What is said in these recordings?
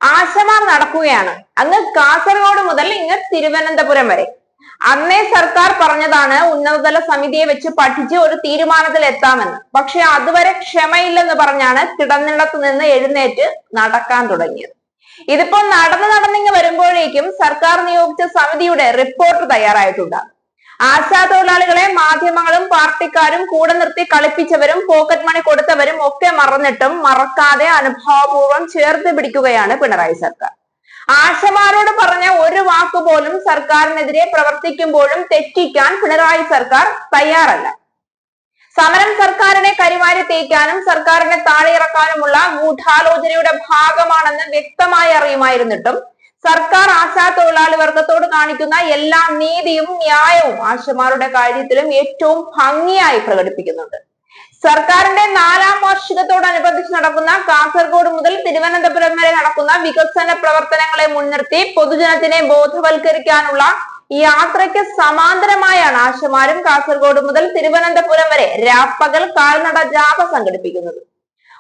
ആശമാർ നടക്കുകയാണ് അങ്ങ് കാസർഗോഡ് മുതൽ ഇങ്ങ് തിരുവനന്തപുരം വരെ. അന്നേ സർക്കാർ പറഞ്ഞതാണ് ഉന്നതതല സമിതിയെ വെച്ച് പഠിച്ച് ഒരു തീരുമാനത്തിൽ എത്താമെന്ന്. പക്ഷെ അതുവരെ ക്ഷമയില്ലെന്ന് പറഞ്ഞാണ് കിടന്നിടത്ത് നിന്ന് എഴുന്നേറ്റ് നടക്കാൻ തുടങ്ങിയത്. ഇതിപ്പോ നടന്നിങ്ങ് വരുമ്പോഴേക്കും സർക്കാർ നിയോഗിച്ച സമിതിയുടെ റിപ്പോർട്ട് തയ്യാറായിട്ടുണ്ട്. ആശാതൊഴിലാളികളെ മാധ്യമങ്ങളും പാർട്ടിക്കാരും കൂടെ നിർത്തി കളിപ്പിച്ചവരും പോക്കറ്റ് മണി കൊടുത്തവരും ഒക്കെ മറന്നിട്ടും മറക്കാതെ അനുഭാവപൂർവ്വം ചേർത്ത് പിടിക്കുകയാണ് പിണറായി സർക്കാർ. ആശമാരോട് പറഞ്ഞ ഒരു വാക്കുപോലും സർക്കാരിനെതിരെ പ്രവർത്തിക്കുമ്പോഴും തെറ്റിക്കാൻ പിണറായി സർക്കാർ തയ്യാറല്ല. സമരം സർക്കാരിനെ കരിവാരി തേക്കാനും സർക്കാരിനെ താഴെയിറക്കാനുമുള്ള ഗൂഢാലോചനയുടെ ഭാഗമാണെന്ന് വ്യക്തമായി അറിയുമായിരുന്നിട്ടും സർക്കാർ ആശാ തൊഴിലാളി വർഗത്തോട് കാണിക്കുന്ന എല്ലാ നീതിയും ന്യായവും ആശമാരുടെ കാര്യത്തിലും ഏറ്റവും ഭംഗിയായി പ്രകടിപ്പിക്കുന്നുണ്ട്. സർക്കാരിന്റെ 4ാം വാർഷികത്തോടനുബന്ധിച്ച് നടക്കുന്ന കാസർഗോഡ് മുതൽ തിരുവനന്തപുരം വരെ നടക്കുന്ന വികസന പ്രവർത്തനങ്ങളെ മുൻനിർത്തി പൊതുജനത്തിനെ ബോധവൽക്കരിക്കാനുള്ള യാത്രയ്ക്ക് സമാന്തരമായാണ് ആശമാരും കാസർഗോഡ് മുതൽ തിരുവനന്തപുരം വരെ രാപ്പകൽ കാൽനട ജാഥ സംഘടിപ്പിക്കുന്നത്.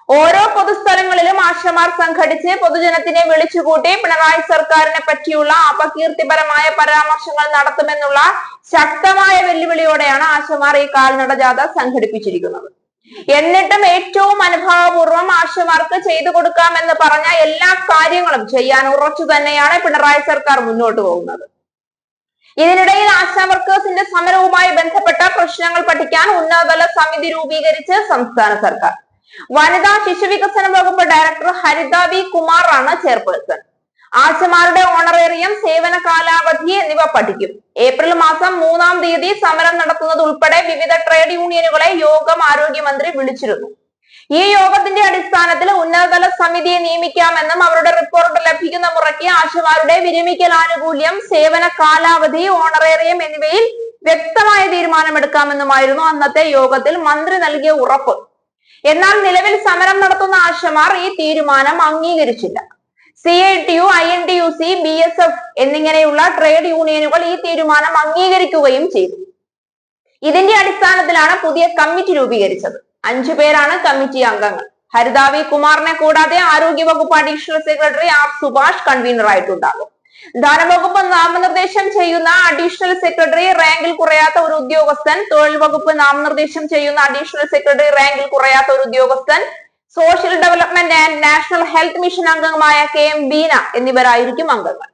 ഓരോ പൊതുസ്ഥലങ്ങളിലും ആശമാർ സംഘടിച്ച് പൊതുജനത്തിനെ വിളിച്ചുകൂട്ടി പിണറായി സർക്കാരിനെ പറ്റിയുള്ള അപകീർത്തിപരമായ പരാമർശങ്ങൾ നടത്തുമെന്നുള്ള ശക്തമായ വെല്ലുവിളിയോടെയാണ് ആശമാർ ഈ കാൽനട ജാഥ സംഘടിപ്പിച്ചിരിക്കുന്നത്. എന്നിട്ടും ഏറ്റവും അനുഭാവപൂർവ്വം ആശമാർക്ക് ചെയ്തു കൊടുക്കാമെന്ന് പറഞ്ഞ എല്ലാ കാര്യങ്ങളും ചെയ്യാൻ ഉറച്ചു തന്നെയാണ് പിണറായി സർക്കാർ മുന്നോട്ട് പോകുന്നത്. ഇതിനിടയിൽ ആശാ വർക്കേഴ്സിന്റെ സമരവുമായി ബന്ധപ്പെട്ട പ്രശ്നങ്ങൾ പഠിക്കാൻ ഉന്നതതല സമിതി രൂപീകരിച്ച് സംസ്ഥാന സർക്കാർ. വനിതാ ശിശുവികസന വകുപ്പ് ഡയറക്ടർ ഹരിത വി കുമാറാണ് ചെയർപേഴ്സൺ. ആശമാരുടെ ഓണറേറിയം, സേവന കാലാവധി എന്നിവ പഠിക്കും. ഏപ്രിൽ മാസം 3-ാം തീയതി സമരം നടത്തുന്നത് ഉൾപ്പെടെ വിവിധ ട്രേഡ് യൂണിയനുകളെ യോഗം ആരോഗ്യമന്ത്രി വിളിച്ചിരുന്നു. ഈ യോഗത്തിന്റെ അടിസ്ഥാനത്തിൽ ഉന്നതതല സമിതിയെ നിയമിക്കാമെന്നും അവരുടെ റിപ്പോർട്ട് ലഭിക്കുന്ന മുറയ്ക്ക് ആശമാരുടെ വിരമിക്കൽ ആനുകൂല്യം, സേവന കാലാവധി, ഓണറേറിയം എന്നിവയിൽ വ്യക്തമായ തീരുമാനമെടുക്കാമെന്നുമായിരുന്നു അന്നത്തെ യോഗത്തിൽ മന്ത്രി നൽകിയ ഉറപ്പ്. എന്നാൽ നിലവിൽ സമരം നടത്തുന്ന ആശമാർ ഈ തീരുമാനം അംഗീകരിച്ചില്ല. CITU, INTUC, BSF എന്നിങ്ങനെയുള്ള ട്രേഡ് യൂണിയനുകൾ ഈ തീരുമാനം അംഗീകരിക്കുകയും ചെയ്തു. ഇതിന്റെ അടിസ്ഥാനത്തിലാണ് പുതിയ കമ്മിറ്റി രൂപീകരിച്ചത്. 5 പേരാണ് കമ്മിറ്റി അംഗങ്ങൾ. ഹരിത വി കുമാറിനെ കൂടാതെ ആരോഗ്യവകുപ്പ് അഡീഷണൽ സെക്രട്ടറി R സുഭാഷ് കൺവീനറായിട്ടുണ്ടാകും. ധനവകുപ്പ് നാമനിർദ്ദേശം ചെയ്യുന്ന അഡീഷണൽ സെക്രട്ടറി, റാങ്കിൽ കുറയാത്ത ഒരു ഉദ്യോഗസ്ഥൻ, തൊഴിൽ വകുപ്പ് നാമനിർദ്ദേശം ചെയ്യുന്ന അഡീഷണൽ സെക്രട്ടറി, റാങ്കിൽ കുറയാത്ത ഒരു ഉദ്യോഗസ്ഥൻ, social development and national health mission അംഗമായ KM ബീന എന്നിവരായിരിക്കും അംഗങ്ങൾ.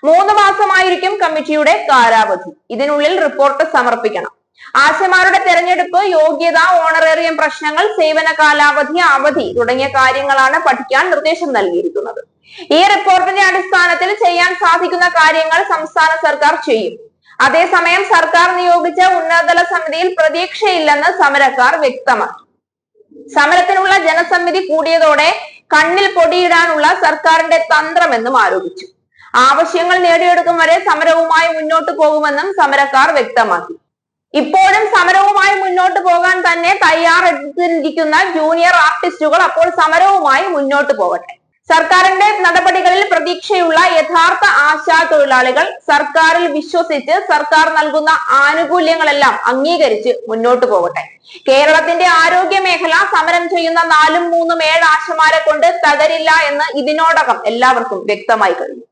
3 മാസമായിരിക്കും കമ്മിറ്റിയുടെ കാലാവധി. ഇതിനുള്ളിൽ റിപ്പോർട്ട് സമർപ്പിക്കണം. ആശമാരുടെ തെരഞ്ഞെടുപ്പ്, യോഗ്യത, ഓണറേറിയം പ്രശ്നങ്ങൾ, സേവന കാലാവധി, അവധി തുടങ്ങിയ കാര്യങ്ങളാണ് പഠിക്കാൻ നിർദ്ദേശം നൽകിയിരിക്കുന്നത്. ഈ റിപ്പോർട്ടിന്റെ അടിസ്ഥാനത്തിൽ ചെയ്യാൻ സാധിക്കുന്ന കാര്യങ്ങൾ സംസ്ഥാന സർക്കാർ ചെയ്യും. അതേസമയം സർക്കാർ നിയോഗിച്ച ഉന്നതതല സമിതിയിൽ പ്രതീക്ഷയില്ലെന്ന് സമരക്കാർ വ്യക്തമാക്കി. സമരത്തിനുള്ള ജനസമിതി കൂടിയതോടെ കണ്ണിൽ പൊടിയിടാനുള്ള സർക്കാരിന്റെ തന്ത്രമെന്നും ആരോപിച്ചു. ആവശ്യങ്ങൾ നേടിയെടുക്കും വരെ സമരവുമായി മുന്നോട്ട് പോകുമെന്നും സമരക്കാർ വ്യക്തമാക്കി. ഇപ്പോഴും സമരവുമായി മുന്നോട്ട് പോകാൻ തന്നെ തയ്യാറെടുത്തിരിക്കുന്ന ജൂനിയർ ആർട്ടിസ്റ്റുകൾ അപ്പോൾ സമരവുമായി മുന്നോട്ട് പോകട്ടെ. സർക്കാരിന്റെ നടപടികളിൽ പ്രതീക്ഷയുള്ള യഥാർത്ഥ ആശാ തൊഴിലാളികൾ സർക്കാരിൽ വിശ്വസിച്ച് സർക്കാർ നൽകുന്ന ആനുകൂല്യങ്ങളെല്ലാം അംഗീകരിച്ച് മുന്നോട്ട് പോകട്ടെ. കേരളത്തിന്റെ ആരോഗ്യ മേഖല സമരം ചെയ്യുന്ന 4-3 ആശമാരെ കൊണ്ട് തകരില്ല എന്ന് ഇതിനോടകം എല്ലാവർക്കും വ്യക്തമായി കഴിഞ്ഞു.